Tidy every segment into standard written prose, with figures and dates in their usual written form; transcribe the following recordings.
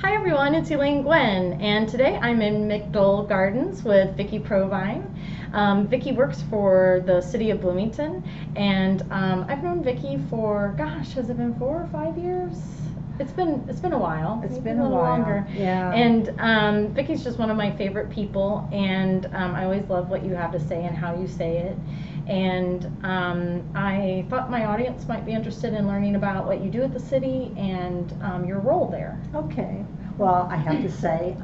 Hi everyone, it's Elaine Guinn, and today I'm in McDowell Gardens with Vickie Provine. Vickie works for the city of Bloomington, and I've known Vickie for, gosh, has it been 4 or 5 years? It's been a while. It's Maybe been a a little while. longer. Yeah. And Vickie's just one of my favorite people, and I always love what you have to say and how you say it. And I thought my audience might be interested in learning about what you do at the city and your role there. Okay. Well, I have to say,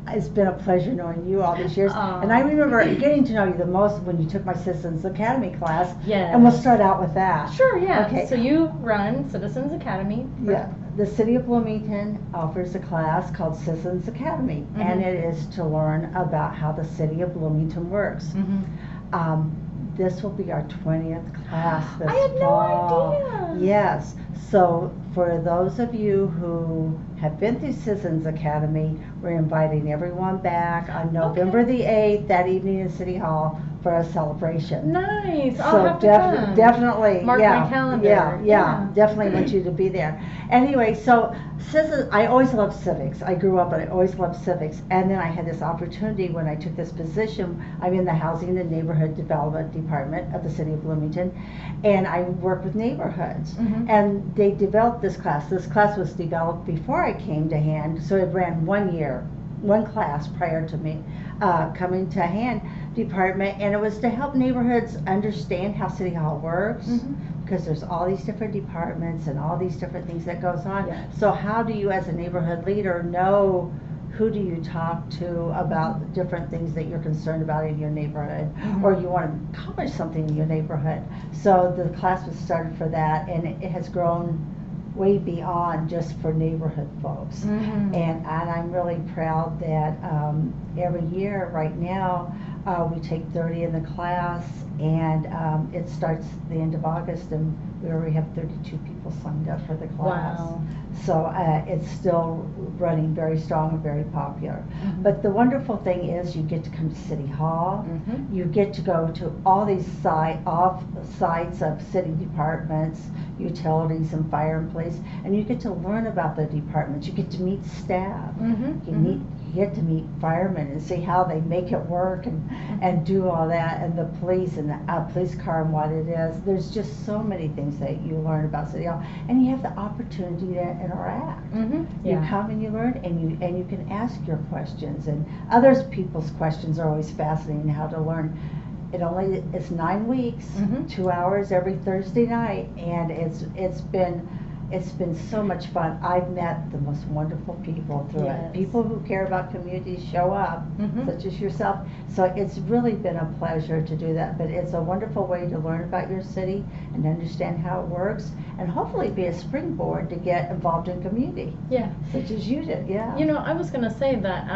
it's been a pleasure knowing you all these years. Aw. And I remember getting to know you the most when you took my Citizens Academy class. Yes. And we'll start out with that. Sure, yeah. Okay. So you run Citizens Academy. Yeah. The city of Bloomington offers a class called Citizens Academy, and it is to learn about how the city of Bloomington works. This will be our 20th class this I had fall. no idea. Yes. So for those of you who have been through Citizens Academy, we're inviting everyone back on November the 8th, that evening in City Hall, for a celebration. Nice. So I'll have to come. definitely, Mark yeah, my calendar. yeah, definitely want you to be there. Anyway, so I always loved civics. I grew up and I always loved civics. And then I had this opportunity when I took this position. I'm in the Housing and Neighbourhood Development Department of the city of Bloomington, and I work with neighborhoods. And they developed this class. This class was developed before I came to hand, so it ran 1 year, one class prior to me coming to hand department, and it was to help neighborhoods understand how City Hall works, because there's all these different departments and all these different things that goes on. Yes. So how do you as a neighborhood leader know who do you talk to about different things that you're concerned about in your neighborhood, or you want to accomplish something in your neighborhood? So the class was started for that, and it has grown way beyond just for neighborhood folks. And I'm really proud that every year right now we take 30 in the class, and it starts the end of August, and we already have 32 people signed up for the class. Wow. So it's still running very strong and very popular. But the wonderful thing is you get to come to City Hall, you get to go to all these off sites of city departments, utilities and fire and police, and you get to learn about the departments. You get to meet staff. You get to meet firemen and see how they make it work and do all that, and the police and the police car and what it is. There's just so many things that you learn about City Hall, and you have the opportunity to interact. You come and you learn, and you can ask your questions, and others people's questions are always fascinating. How to learn. It's 9 weeks, 2 hours every Thursday night, and it's been so much fun. I've met the most wonderful people through it. People who care about communities show up, such as yourself. So it's really been a pleasure to do that. But it's a wonderful way to learn about your city and understand how it works, and hopefully be a springboard to get involved in community. Yeah. Such as you did. Yeah. You know, I was going to say that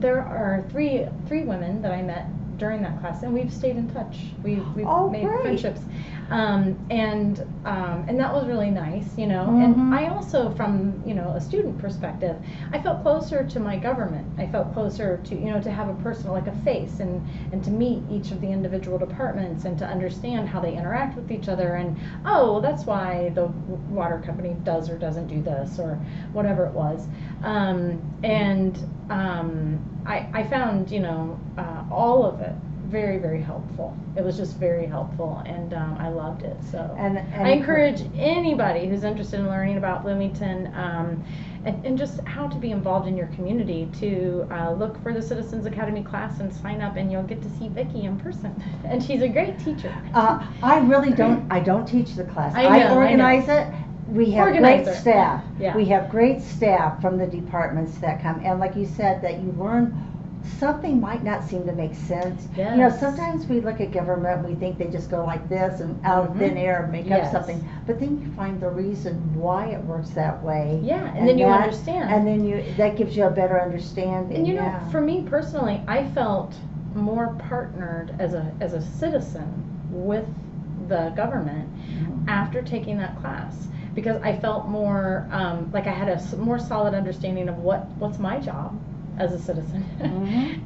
there are three women that I met during that class, and we've stayed in touch. We've made great. friendships, and that was really nice, you know. And I also, from a student perspective, I felt closer to my government. I felt closer to to have a personal, like a face, and to meet each of the individual departments and to understand how they interact with each other. And that's why the water company does or doesn't do this or whatever it was. I found all of it very, very helpful. It was just very helpful, and I loved it. So And I encourage anybody who's interested in learning about Bloomington and just how to be involved in your community to look for the Citizens Academy class and sign up, and you'll get to see Vickie in person. And she's a great teacher. I really don't teach the class. I organize it. We have great staff. Yeah. We have great staff from the departments that come, and like you said, that you learn something might not seem to make sense. Yes. Sometimes we look at government, we think they just go like this and out of thin air make up something, but then you find the reason why it works that way. Yeah, and then you understand. And then that gives you a better understanding. And for me personally, I felt more partnered as a citizen with the government after taking that class, because I felt more like I had a more solid understanding of what's my job as a citizen,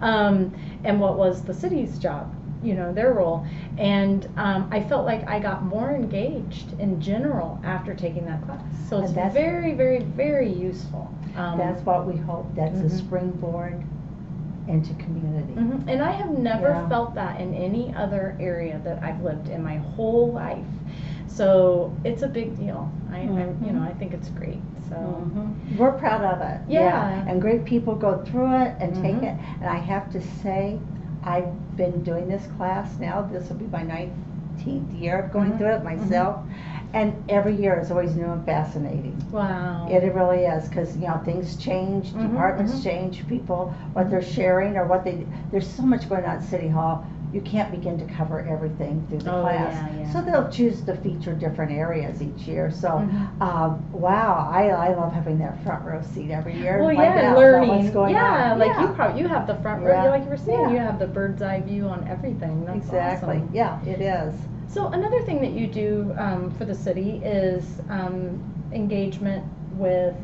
and what was the city's job you know, their role. And I felt like I got more engaged in general after taking that class. So it's very, very, very useful. That's what we hope. That's a springboard into community. And I have never felt that in any other area that I've lived in my whole life. So it's a big deal. You know, I think it's great. So we're proud of it. Yeah. And great people go through it and take it. And I have to say, I've been doing this class now. This will be my 19th year of going through it myself. And every year is always new and fascinating. Wow. It really is, because, you know, things change, departments change, people, what they're sharing or what there's so much going on at City Hall. You can't begin to cover everything through the class. So they'll choose to feature different areas each year. So, wow, I love having that front row seat every year. Well, learning. What's going on. Like you have the front row, like you were saying, you have the bird's eye view on everything. That's awesome. Yeah, it is. So another thing that you do for the city is engagement with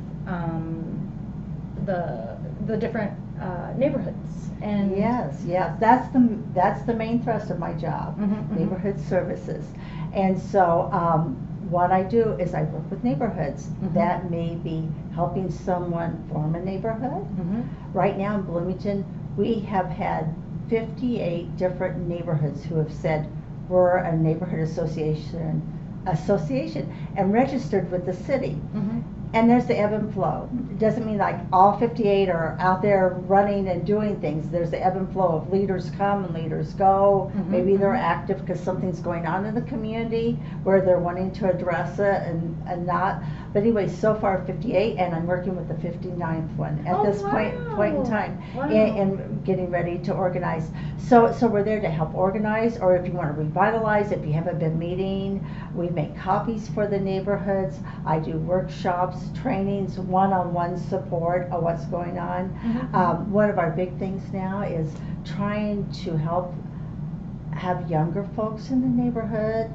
the different neighborhoods. And yes, that's the main thrust of my job, neighborhood services. And so what I do is I work with neighborhoods. That may be helping someone form a neighborhood. Right now in Bloomington, we have had 58 different neighborhoods who have said, we're a neighborhood association and registered with the city. And there's the ebb and flow. It doesn't mean like all 58 are out there running and doing things. There's the ebb and flow of leaders come and leaders go. Maybe they're active because something's going on in the community where they're wanting to address it and not. But anyway, so far 58, and I'm working with the 59th one at this point in time, and getting ready to organize. So we're there to help organize, or if you want to revitalize, if you haven't been meeting, we make copies for the neighborhoods. I do workshops, trainings, one-on-one support of what's going on. One of our big things now is trying to help have younger folks in the neighborhood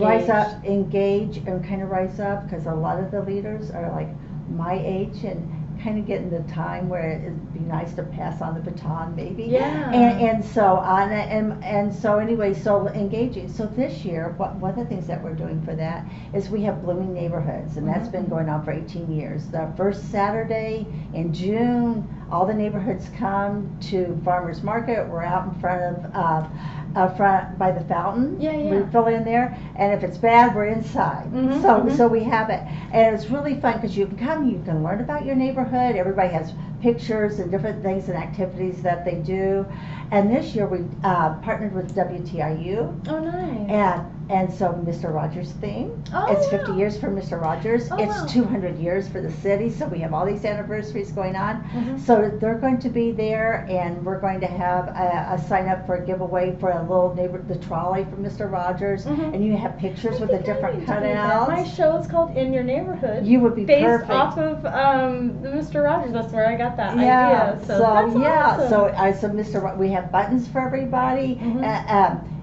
rise up, engage, and kind of rise up, because a lot of the leaders are like my age and kind of getting the time where it'd be nice to pass on the baton, maybe. And so on, and so anyway, so engaging. So this year, one of the things that we're doing for that is we have blooming neighborhoods, and that's been going on for 18 years. The first Saturday in June, all the neighborhoods come to Farmers Market. We're out in front of front by the fountain. We fill in there, and if it's bad, we're inside. So we have it, and it's really fun because you can come, you can learn about your neighborhood. Everybody has pictures and different things and activities that they do. And this year we partnered with WTIU. Oh, nice. And so Mr. Rogers' theme. It's 50 years for Mr. Rogers. It's 200 years for the city. So we have all these anniversaries going on. So they're going to be there, and we're going to have a sign up for a giveaway for a little the trolley from Mr. Rogers. And you have pictures with the different cutouts. My show is called In Your Neighborhood. You would be based perfect. off of the Mr. Rogers. That's where I got that idea. So that's awesome. So we have buttons for everybody.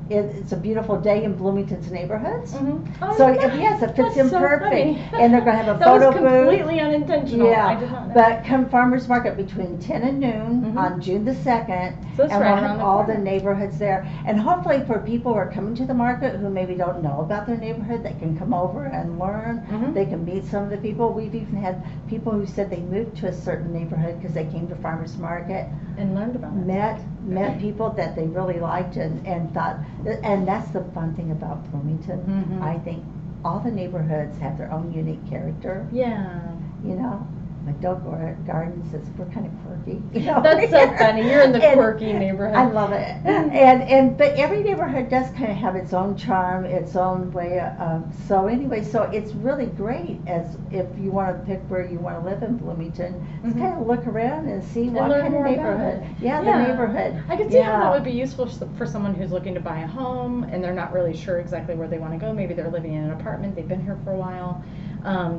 It's a beautiful day in Bloomington's neighborhoods. It fits in perfect. And they're going to have a photo booth. That was completely unintentional. I did not know. But come Farmers Market between 10 and noon on June the 2nd, so and we'll have all the neighborhoods there. And hopefully for people who are coming to the market who maybe don't know about their neighborhood, they can come over and learn. They can meet some of the people. We've even had people who said they moved to a certain neighborhood because they came to Farmers Market and learned about it. Met people that they really liked and thought, and that's the fun thing about Bloomington. I think all the neighborhoods have their own unique character. You know, my dog garden says we're kind of quirky. You know? That's so funny. You're in the quirky neighborhood. I love it. But every neighborhood does kind of have its own charm, its own way of. So anyway, so it's really great as if you want to pick where you want to live in Bloomington. Just kind of look around and see what kind of neighborhood. The neighborhood. I could see how that would be useful for someone who's looking to buy a home and they're not really sure exactly where they want to go. Maybe they're living in an apartment. They've been here for a while.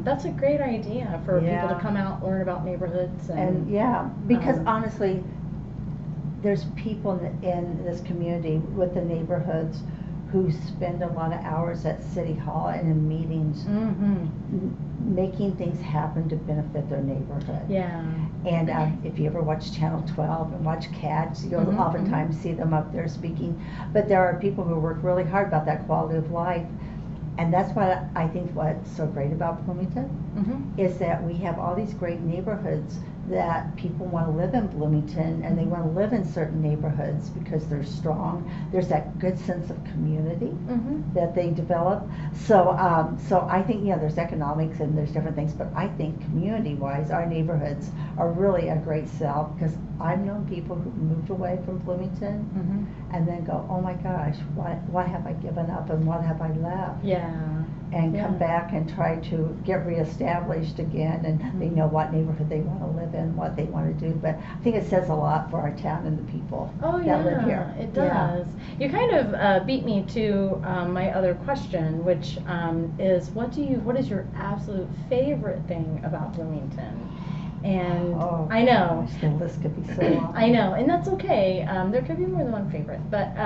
That's a great idea for people to come out, learn about neighborhoods. And because honestly, there's people in this community with the neighborhoods who spend a lot of hours at City Hall and in meetings, making things happen to benefit their neighborhood. Yeah. And if you ever watch Channel 12 and watch CATS, you'll Mhm, oftentimes see them up there speaking. But there are people who work really hard about that quality of life. And that's what I think what's so great about Bloomington is that we have all these great neighborhoods that people want to live in Bloomington, and they want to live in certain neighborhoods because they're strong. There's that good sense of community that they develop. So so I think, there's economics and there's different things, but I think community-wise, our neighborhoods are really a great sell, because I've known people who moved away from Bloomington and then go, oh my gosh, what have I given up and what have I left? Yeah. And come back and try to get reestablished again, and they know what neighborhood they want to live in, what they want to do. But I think it says a lot for our town and the people that live here. It does. You kind of beat me to my other question, which is what is your absolute favorite thing about Bloomington? And I know gosh, the list could be so long. I know, and that's okay. There could be more than one favorite, but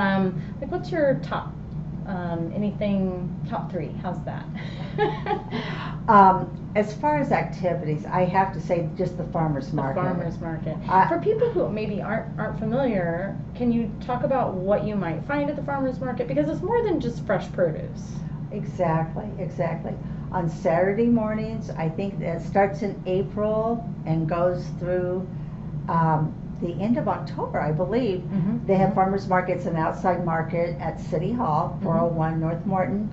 like, what's your top? Anything top 3? How's that? As far as activities, I have to say just the farmers market. The farmers market. For people who maybe aren't familiar, can you talk about what you might find at the farmers market? Because it's more than just fresh produce. Exactly. On Saturday mornings, I think it starts in April and goes through the end of October, I believe. They have farmers markets and outside market at City Hall, 401 North Morton.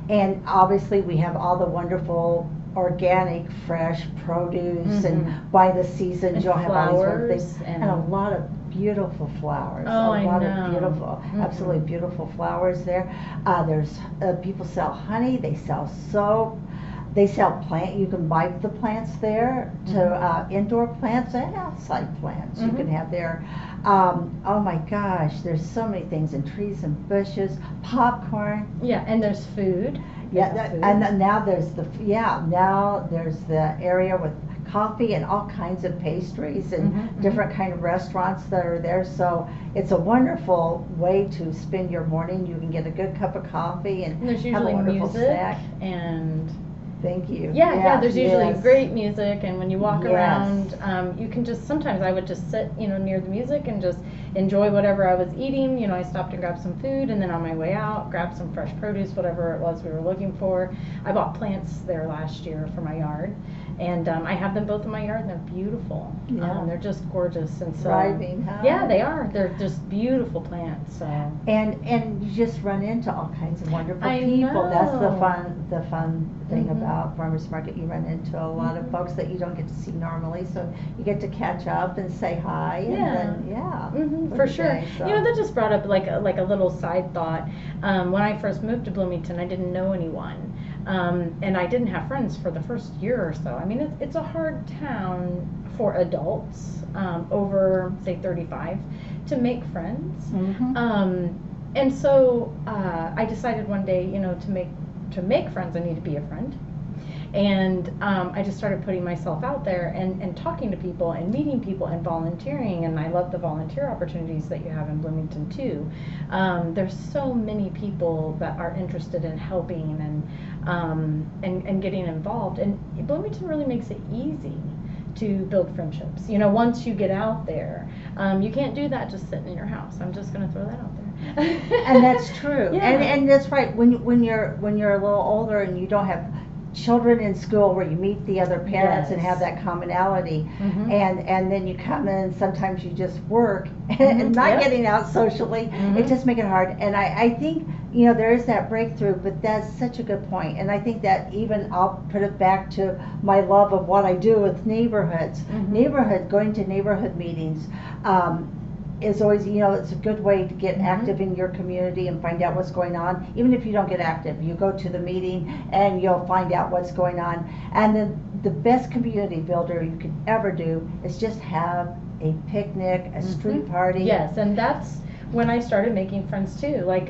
And obviously we have all the wonderful organic fresh produce, and by the seasons and you'll have all these wonderful flowers things, and a lot of beautiful flowers. I lot know. of beautiful, absolutely beautiful flowers there. There's people sell honey, they sell soap. They sell you can buy the plants there, to indoor plants and outside plants you can have there. Oh my gosh, there's so many things, and trees and bushes, popcorn. Yeah, and there's food. And now there's the area with coffee and all kinds of pastries and different kind of restaurants that are there. So it's a wonderful way to spend your morning. You can get a good cup of coffee and there's have a usually wonderful music snack. And thank you. Yeah, there's usually great music, and when you walk Yes. around, you can just, sometimes I would just sit, near the music and just enjoy whatever I was eating. I stopped and grabbed some food, and then on my way out, grabbed some fresh produce, whatever it was we were looking for. I bought plants there last year for my yard, and I have them both in my yard, and they're beautiful. Yeah. They're just gorgeous, and so Thriving, huh? yeah, they are. They're just beautiful plants. So and you just run into all kinds of wonderful I people. know. That's the fun thing about farmers market. You run into a lot of folks that you don't get to see normally, so you get to catch up and say hi. And then, for sure. day, so. That just brought up like a little side thought. When I first moved to Bloomington, I didn't know anyone, and I didn't have friends for the first year or so. I mean, it's a hard town for adults over, say, 35 to make friends. And so I decided one day, to make friends, I need to be a friend. And I just started putting myself out there and talking to people and meeting people and volunteering. And I love the volunteer opportunities that you have in Bloomington too. There's so many people that are interested in helping and getting involved. And Bloomington really makes it easy to build friendships. Once you get out there, you can't do that just sitting in your house. I'm just going to throw that out there. And that's true. Yeah. And that's right. When you're a little older and you don't have children in school where you meet the other parents and have that commonality, and then you come in and sometimes you just work and not getting out socially, it just makes it hard. And I think there is that breakthrough, but that's such a good point. And I think that even I'll put it back to my love of what I do with neighborhoods. Going to neighborhood meetings is always, it's a good way to get active in your community and find out what's going on. Even if you don't get active, you go to the meeting and you'll find out what's going on. And then the best community builder you could ever do is just have a picnic, a street party. Yes, and that's when I started making friends too. Like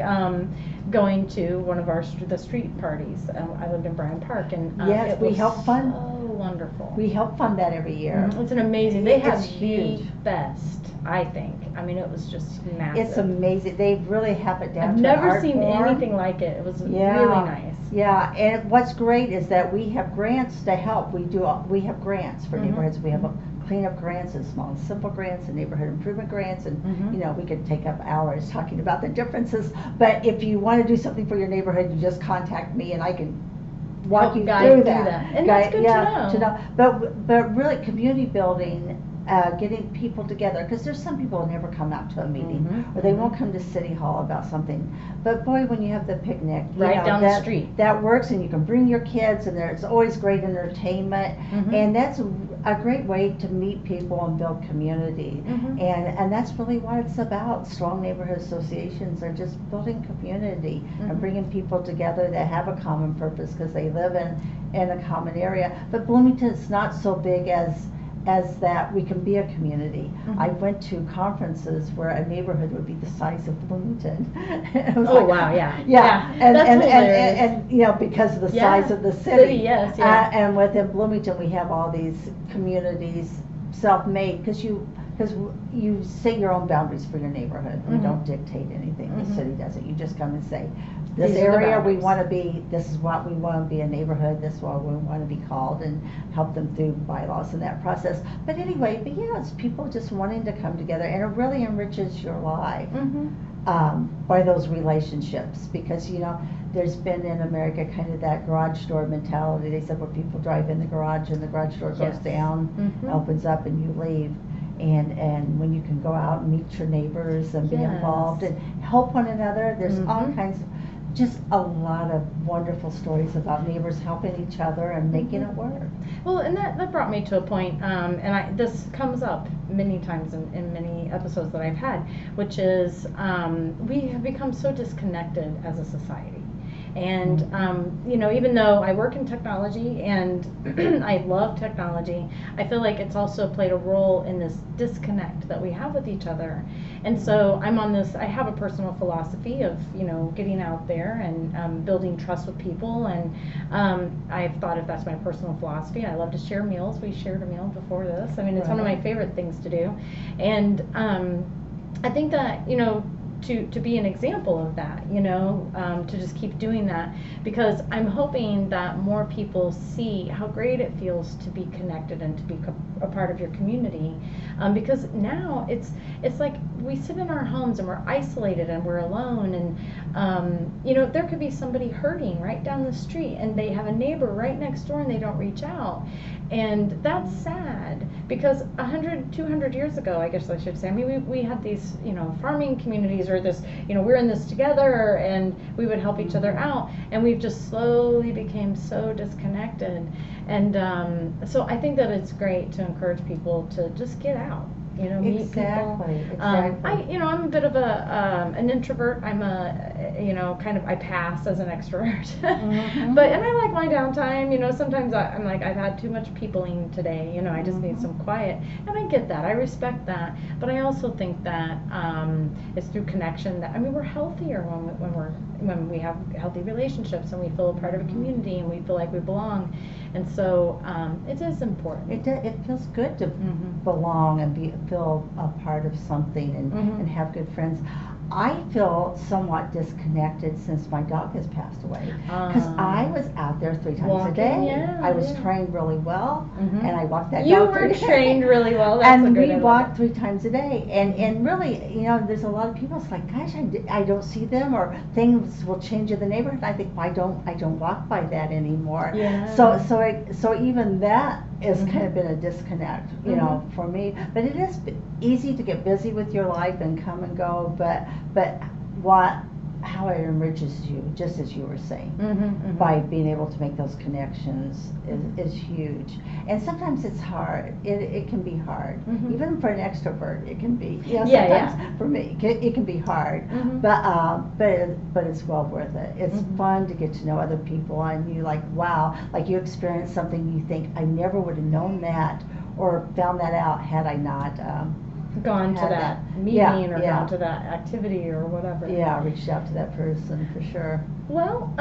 going to one of the street parties. I lived in Bryant Park, and yes, we helped fund. So wonderful. We help fund that every year. It's an amazing. They have It's huge. the best, I think. I mean, it was just massive. It's amazing. They really have it down I've to never art seen form. anything like it. It was Yeah. really nice. Yeah, and what's great is that we have grants to help. We have grants for neighborhoods. We have cleanup grants and small and simple grants and neighborhood improvement grants, and we could take up hours talking about the differences. But if you want to do something for your neighborhood, you just contact me and I can walk you through that. And that's good to know. But really, community building. Getting people together, because there's some people who never come out to a meeting, or they won't come to City Hall about something. But boy, when you have the picnic, down the street, that works, and you can bring your kids, and there's always great entertainment, and that's a great way to meet people and build community. And that's really what it's about. Strong neighborhood associations are just building community and bringing people together that have a common purpose because they live in a common area. But Bloomington's not so big as that we can be a community. I went to conferences where a neighborhood would be the size of Bloomington. Wow, yeah. And because of the size of the city. Yes. And within Bloomington, we have all these communities self-made, because you set your own boundaries for your neighborhood. You don't dictate anything. The city does it. You just come and say, this area we want to be, this is what we want to be a neighborhood, this is what we want to be called, and help them through bylaws and that process. But anyway, it's people just wanting to come together, and it really enriches your life by those relationships, because there's been in America kind of that garage door mentality. They said where people drive in the garage and the garage door goes down, opens up, and you leave. And when you can go out and meet your neighbors and be involved and help one another, there's all kinds of, just a lot of wonderful stories about neighbors helping each other and making it work. Well, and that brought me to a point, this comes up many times in many episodes that I've had, which is we have become so disconnected as a society. And, even though I work in technology and I love technology, I feel like it's also played a role in this disconnect that we have with each other. And so I have a personal philosophy of, getting out there and building trust with people. And I've thought if that's my personal philosophy, I love to share meals. We shared a meal before this. I mean, it's one of my favorite things to do. And I think that, to be an example of that, to just keep doing that, because I'm hoping that more people see how great it feels to be connected and to be a part of your community, because now it's like we sit in our homes and we're isolated and we're alone, and there could be somebody hurting right down the street and they have a neighbor right next door and they don't reach out. And that's sad, because 100, 200 years ago, I guess I should say, I mean, we had these, farming communities, or this, we're in this together, and we would help each other out, and we've just slowly became so disconnected. And so I think that it's great to encourage people to just get out. Meet Exactly. people. I'm a bit of an introvert. I'm I pass as an extrovert. And I like my downtime. Sometimes I'm like, I've had too much peopling today. I just need some quiet. And I get that. I respect that. But I also think that it's through connection that, we're healthier when we have healthy relationships and we feel a part of a community and we feel like we belong. And so it is important. It feels good to belong and feel a part of something and have good friends. I feel somewhat disconnected since my dog has passed away, because I was out there 3 times a day. I was trained really well, and I walked that dog. You were trained really well. That's and we walked 3 times a day, and really, there's a lot of people. It's like, gosh, I don't see them, or things will change in the neighborhood. I think, I don't walk by that anymore. Yeah. So even that has kind of been a disconnect, for me. But it is easy to get busy with your life and come and go, but how it enriches you, just as you were saying, by being able to make those connections is huge. And sometimes it's hard. It can be hard, even for an extrovert. It can be. Sometimes for me, it can be hard. But it's well worth it. It's fun to get to know other people, and you wow, you experience something you think, I never would have known that or found that out had I not gone to that meeting or gone to that activity or whatever. Yeah, reached out to that person for sure. Well,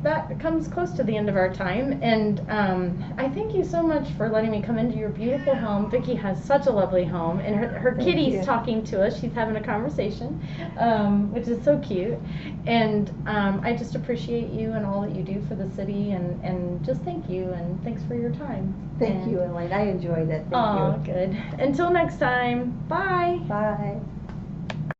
that comes close to the end of our time, and I thank you so much for letting me come into your beautiful home. Vickie has such a lovely home, and her Thank kitty's you. talking to us. She's having a conversation, which is so cute. And I just appreciate you and all that you do for the city, and just thank you, and thanks for your time. Thank you, Elaine. I enjoyed it. Thank Oh, you. good. Until next time, bye. Bye.